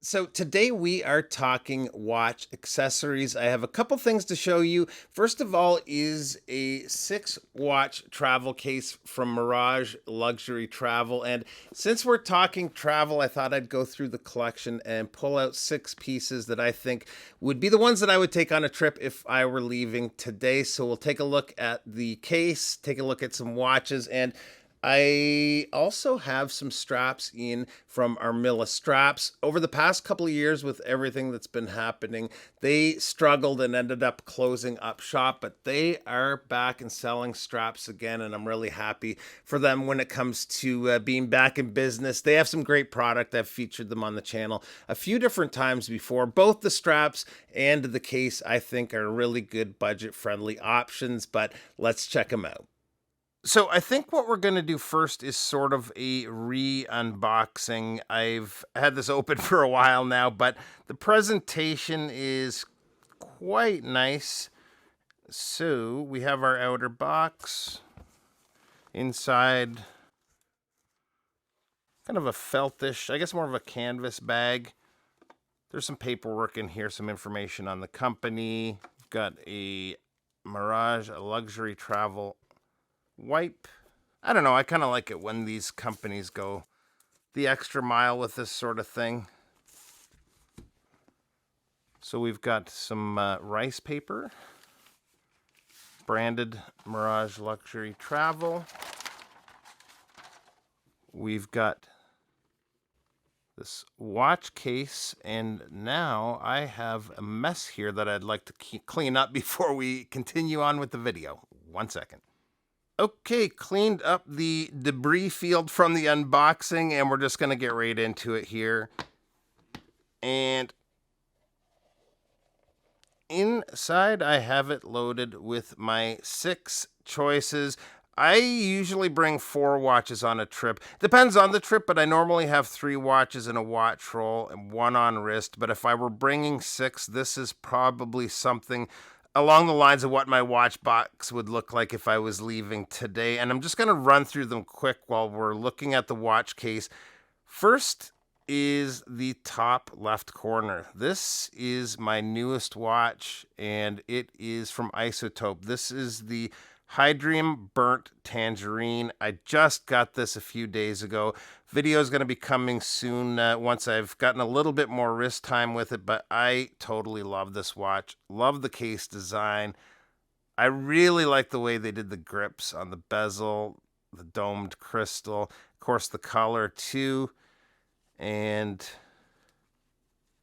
So today we are talking watch accessories. I have a couple things to show you. First of all is a 6 watch travel case from Mirage Luxury Travel. And since we're talking travel, I thought I'd go through the collection and pull out 6 pieces that I think would be the ones that I would take on a trip if I were leaving today. So we'll take a look at the case, take a look at some watches, and I also have some straps in from Armilla Straps. Over the past couple of years, with everything that's been happening, they struggled and ended up closing up shop, but they are back and selling straps again, and I'm really happy for them when it comes to being back in business. They have some great product. I've featured them on the channel a few different times before. Both the straps and the case, I think, are really good budget friendly options, but let's check them out. So I think what we're going to do first is sort of a re-unboxing. I've had this open for a while now, but the presentation is quite nice. So we have our outer box. Inside, kind of a feltish, I guess more of a canvas bag. There's some paperwork in here, some information on the company. We've got a Mirage Luxury Travel wipe. I don't know, I kind of like it when these companies go the extra mile with this sort of thing. So we've got some rice paper, branded Mirage Luxury Travel. We've got this watch case, and now I have a mess here that I'd like to clean up before we continue on with the video. 1 second. Okay, cleaned up the debris field from the unboxing, and we're just going to get right into it here. And inside, I have it loaded with my 6 choices. I usually bring 4 watches on a trip. Depends on the trip, but I normally have 3 watches in a watch roll and 1 on wrist. But if I were bringing 6, this is probably something along the lines of what my watch box would look like if I was leaving today. And I'm just going to run through them quick while we're looking at the watch case. First is the top left corner. This is my newest watch, and it is from Isotope. This is the Hydram Burnt Tangerine. I just got this a few days ago. Video is going to be coming soon once I've gotten a little bit more wrist time with it, but I totally love this watch. Love the case design. I really like the way they did the grips on the bezel, the domed crystal, of course the color too, and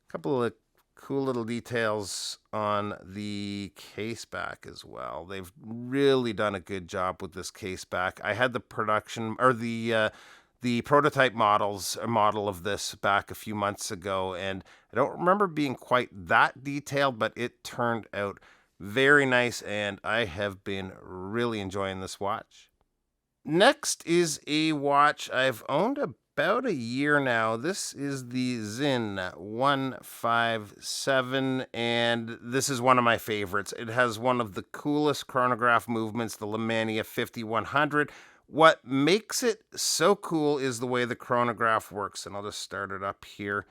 a couple of cool little details on the case back as well. They've really done a good job with this case back. I had the production or the prototype model of this back a few months ago, and I don't remember being quite that detailed, but it turned out very nice, and I have been really enjoying this watch. Next is a watch I've owned about a year now. This is the Zin 157, and this is one of my favorites. It has one of the coolest chronograph movements, the Lemania 5100. What makes it so cool is the way the chronograph works, and I'll just start it up here.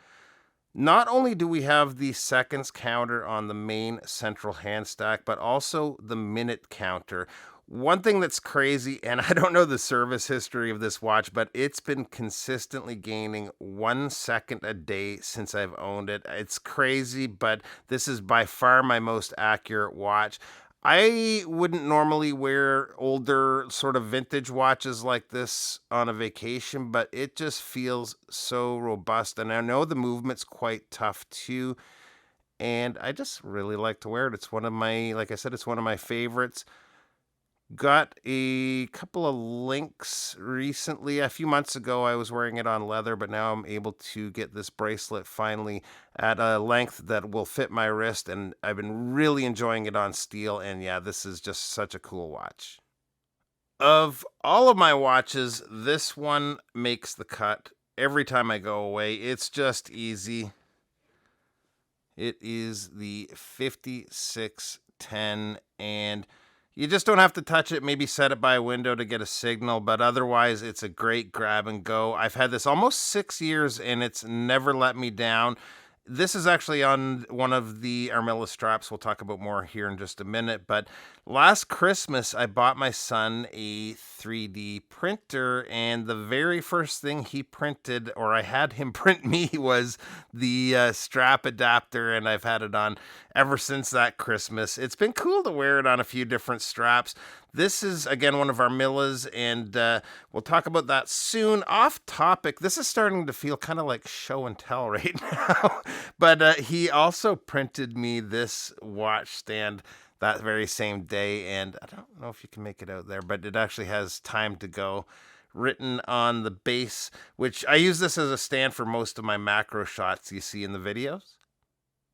Not only do we have the seconds counter on the main central hand stack, but also the minute counter. One thing that's crazy, and I don't know the service history of this watch, but it's been consistently gaining 1 second a day since I've owned it. It's crazy, but this is by far my most accurate watch. I wouldn't normally wear older sort of vintage watches like this on a vacation, but it just feels so robust. And I know the movement's quite tough too. And I just really like to wear it. It's one of my, like I said, it's one of my favorites. Got a couple of links recently. A few months ago, I was wearing it on leather, but now I'm able to get this bracelet finally at a length that will fit my wrist, and I've been really enjoying it on steel, and yeah, this is just such a cool watch. Of all of my watches, this one makes the cut every time I go away. It's just easy. It is the 5610, and You just don't have to touch it, maybe set it by a window to get a signal, but otherwise it's a great grab and go. I've had this almost 6 years and it's never let me down. This is actually on one of the Armilla Straps. We'll talk about more here in just a minute. But last Christmas, I bought my son a 3D printer, and the very first thing he printed, or I had him print me, was the strap adapter, and I've had it on ever since that Christmas. It's been cool to wear it on a few different straps. This is, again, one of Armilla's, and we'll talk about that soon. Off topic, this is starting to feel kind of like show and tell right now. But he also printed me this watch stand that very same day, and I don't know if you can make it out there, but it actually has TimeToGo written on the base, which I use this as a stand for most of my macro shots you see in the videos.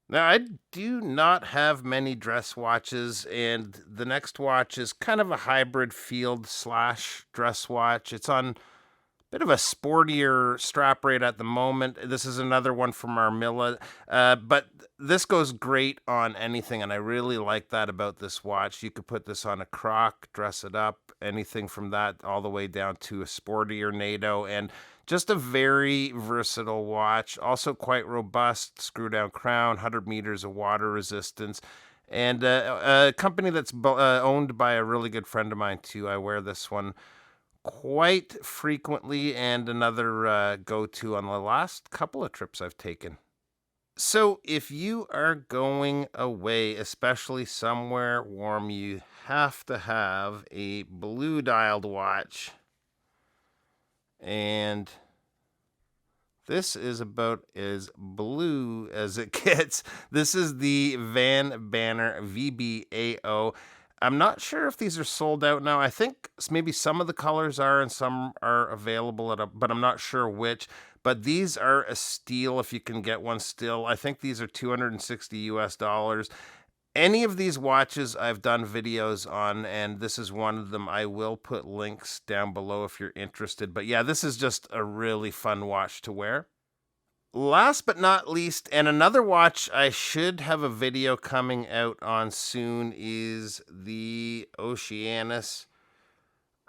Now, I do not have many dress watches, and the next watch is kind of a hybrid field / dress watch. It's on a bit of a sportier strap rate at the moment. This is another one from Armilla, but this goes great on anything, and I really like that about this watch. You could put this on a croc, dress it up, anything from that all the way down to a sportier NATO, and just a very versatile watch, also quite robust, screw-down crown, 100 meters of water resistance, and a company that's owned by a really good friend of mine, too. I wear this one quite frequently, and another go-to on the last couple of trips I've taken. So if you are going away, especially somewhere warm, you have to have a blue-dialed watch. And this is about as blue as it gets. This is the VanBanner VBAO. I'm not sure if these are sold out now. I think maybe some of the colors are and some are available but I'm not sure which. But these are a steal if you can get one still. I think these are $260 US. Any of these watches I've done videos on, and this is one of them. I will put links down below if you're interested. But yeah, this is just a really fun watch to wear. Last but not least, and another watch I should have a video coming out on soon, is the Oceanus.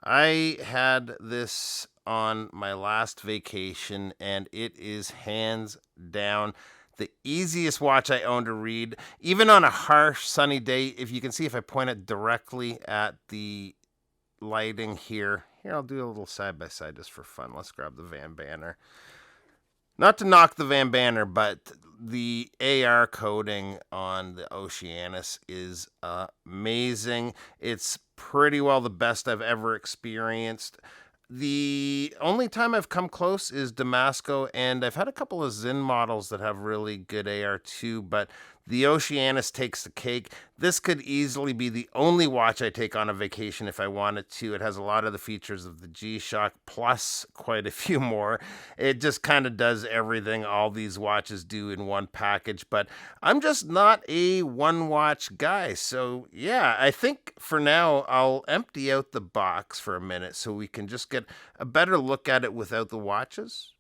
I had this on my last vacation, and it is hands down the easiest watch I own to read. Even on a harsh, sunny day, if you can see, if I point it directly at the lighting here. Here, I'll do a little side-by-side just for fun. Let's grab the VanBanner. Not to knock the VanBanner, but the AR coating on the Oceanus is amazing. It's pretty well the best I've ever experienced. The only time I've come close is Damasco, and I've had a couple of Zin models that have really good AR too, but the Oceanus takes the cake. This could easily be the only watch I take on a vacation if I wanted to. It has a lot of the features of the G-Shock, plus quite a few more. It just kind of does everything all these watches do in one package, but I'm just not a one-watch guy. So yeah, I think for now I'll empty out the box for a minute so we can just get a better look at it without the watches.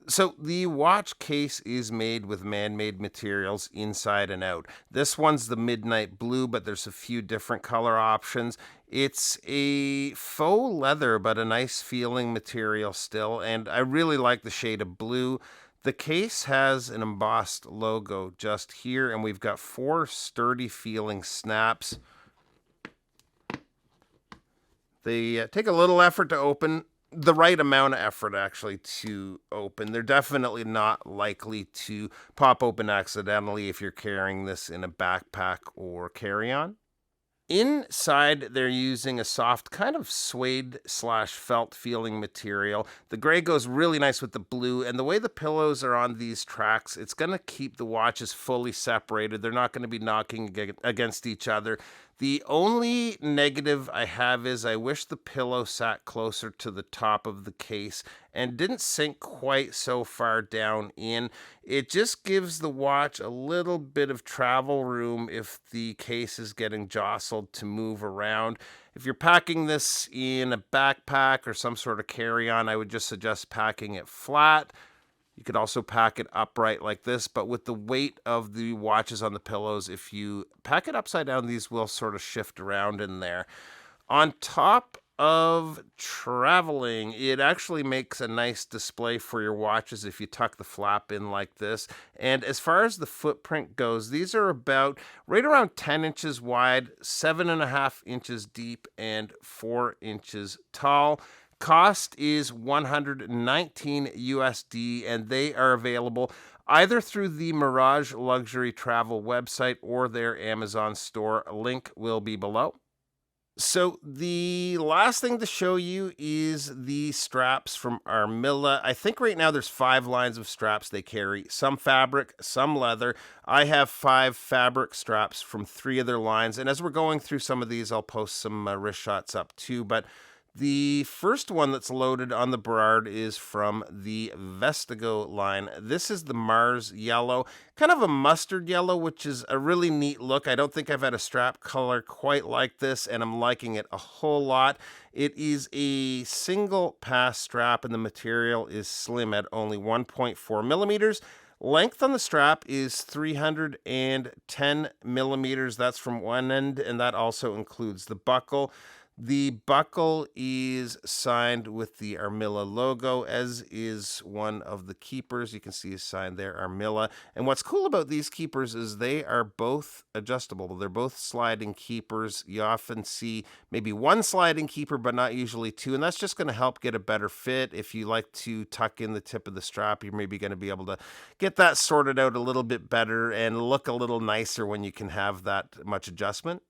So the watch case is made with man-made materials inside and out. This one's the midnight blue, but there's a few different color options. It's a faux leather, but a nice feeling material still, and I really like the shade of blue. The case has an embossed logo just here, and we've got 4 sturdy feeling snaps. They take a little effort to open. The right amount of effort actually to open. They're definitely not likely to pop open accidentally if you're carrying this in a backpack or carry-on. Inside, they're using a soft kind of suede / felt feeling material. The gray goes really nice with the blue, and the way the pillows are on these tracks, it's going to keep the watches fully separated. They're not going to be knocking against each other. The only negative I have is I wish the pillow sat closer to the top of the case and didn't sink quite so far down in. It just gives the watch a little bit of travel room if the case is getting jostled to move around. If you're packing this in a backpack or some sort of carry-on, I would just suggest packing it flat. You could also pack it upright like this, but with the weight of the watches on the pillows, if you pack it upside down, these will sort of shift around in there. On top of traveling, it actually makes a nice display for your watches if you tuck the flap in like this. And as far as the footprint goes, these are about right around 10 inches wide, 7.5 inches deep, and 4 inches tall. Cost is 119 USD, and they are available either through the Mirage Luxury Travel website or their Amazon store. Link will be below. So the last thing to show you is the straps from Armilla. I think right now there's 5 lines of straps they carry. Some fabric, some leather. I have 5 fabric straps from 3 of their lines. And as we're going through some of these, I'll post some wrist shots up too. But the first one that's loaded on the Berard is from the Vestigo line. This is the Mars yellow, kind of a mustard yellow, which is a really neat look. I don't think I've had a strap color quite like this, and I'm liking it a whole lot. It is a single pass strap, and the material is slim at only 1.4 millimeters. Length on the strap is 310 millimeters. That's from one end, and that also includes the buckle. The buckle is signed with the Armilla logo, as is one of the keepers. You can see is signed there, Armilla. And what's cool about these keepers is they are both adjustable. They're both sliding keepers. You often see maybe one sliding keeper, but not usually 2. And that's just going to help get a better fit. If you like to tuck in the tip of the strap, you're maybe going to be able to get that sorted out a little bit better and look a little nicer when you can have that much adjustment.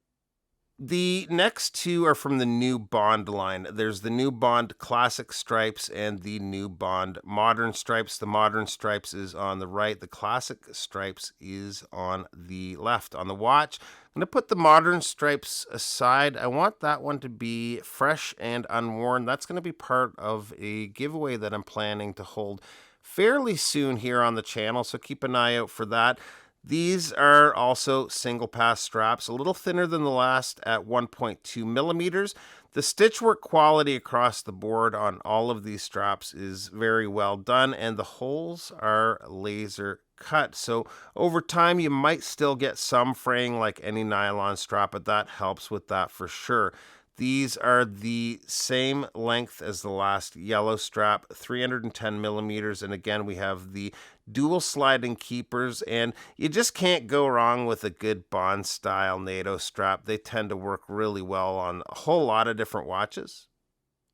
The next 2 are from the new Bond line. There's the new Bond Classic Stripes and the new Bond Modern Stripes. The Modern Stripes is on the right. The Classic Stripes is on the left. On the watch, I'm going to put the Modern Stripes aside. I want that one to be fresh and unworn. That's going to be part of a giveaway that I'm planning to hold fairly soon here on the channel, so keep an eye out for that. These are also single pass straps, a little thinner than the last at 1.2 millimeters. The stitchwork quality across the board on all of these straps is very well done, and the holes are laser cut. So over time, you might still get some fraying like any nylon strap, but that helps with that for sure. These are the same length as the last yellow strap, 310 millimeters. And again, we have the dual sliding keepers, and you just can't go wrong with a good Bond style NATO strap. They tend to work really well on a whole lot of different watches.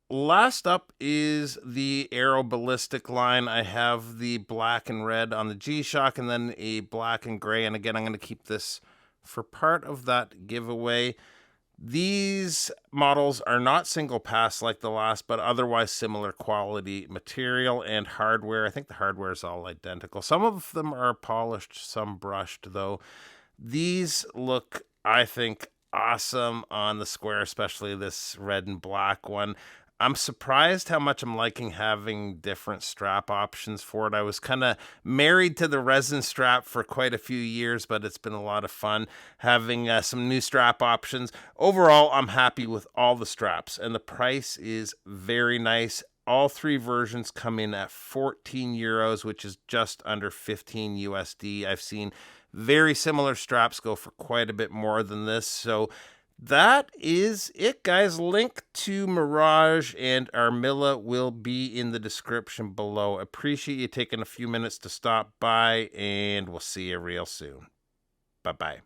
Last up is the Aero Ballistic line. I have the black and red on the G-Shock and then a black and gray. And again, I'm going to keep this for part of that giveaway. These models are not single pass like the last, but otherwise similar quality material and hardware. I think the hardware is all identical. Some of them are polished, some brushed, though. These look, I think, awesome on the square, especially this red and black one. I'm surprised how much I'm liking having different strap options for it. I was kind of married to the resin strap for quite a few years, but it's been a lot of fun having some new strap options. Overall, I'm happy with all the straps, and the price is very nice. All 3 versions come in at 14 euros, which is just under 15 USD. I've seen very similar straps go for quite a bit more than this, so that is it, guys. Link to Mirage and Armilla will be in the description below. Appreciate you taking a few minutes to stop by, and we'll see you real soon. Bye-bye.